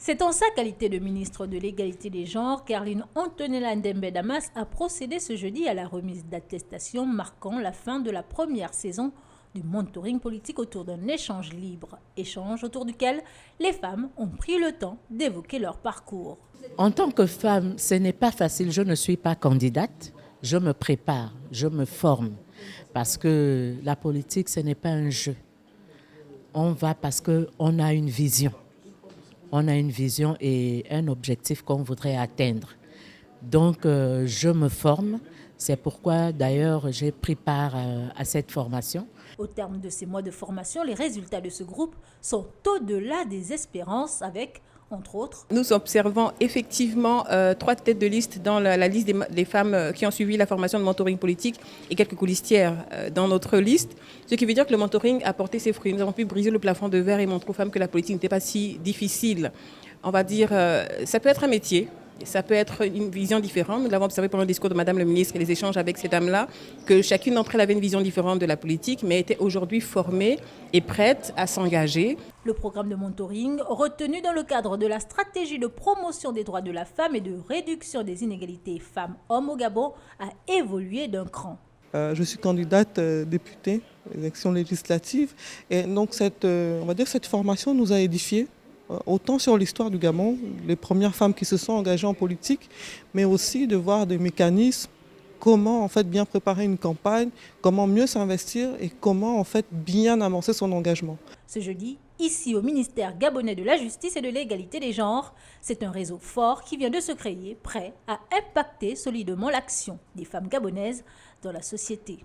C'est en sa qualité de ministre de l'Égalité des genres qu'Arline Antonella Ndembe Damas a procédé ce jeudi à la remise d'attestations marquant la fin de la première saison du mentoring politique autour d'un échange libre, échange autour duquel les femmes ont pris le temps d'évoquer leur parcours. En tant que femme, ce n'est pas facile, je ne suis pas candidate, je me prépare, je me forme, parce que la politique, ce n'est pas un jeu. On va parce qu'on a une vision. On a une vision et un objectif qu'on voudrait atteindre. Donc, je me forme. C'est pourquoi, d'ailleurs, j'ai pris part à cette formation. Au terme de ces mois de formation, les résultats de ce groupe sont au-delà des espérances avec, entre autres, nous observons effectivement 3 têtes de liste dans la liste des femmes qui ont suivi la formation de mentoring politique et quelques colistières dans notre liste. Ce qui veut dire que le mentoring a porté ses fruits. Nous avons pu briser le plafond de verre et montrer aux femmes que la politique n'était pas si difficile. On va dire, ça peut être un métier. Ça peut être une vision différente. Nous l'avons observé pendant le discours de Madame le ministre et les échanges avec ces dames-là, que chacune d'entre elles avait une vision différente de la politique, mais était aujourd'hui formée et prête à s'engager. Le programme de mentoring, retenu dans le cadre de la stratégie de promotion des droits de la femme et de réduction des inégalités femmes-hommes au Gabon, a évolué d'un cran. Je suis candidate députée aux élections législatives et donc on va dire cette formation nous a édifiés. Autant sur l'histoire du Gabon, les premières femmes qui se sont engagées en politique, mais aussi de voir des mécanismes, comment en fait bien préparer une campagne, comment mieux s'investir et comment en fait bien amorcer son engagement. Ce jeudi, ici au ministère gabonais de la Justice et de l'Égalité des genres, c'est un réseau fort qui vient de se créer, prêt à impacter solidement l'action des femmes gabonaises dans la société.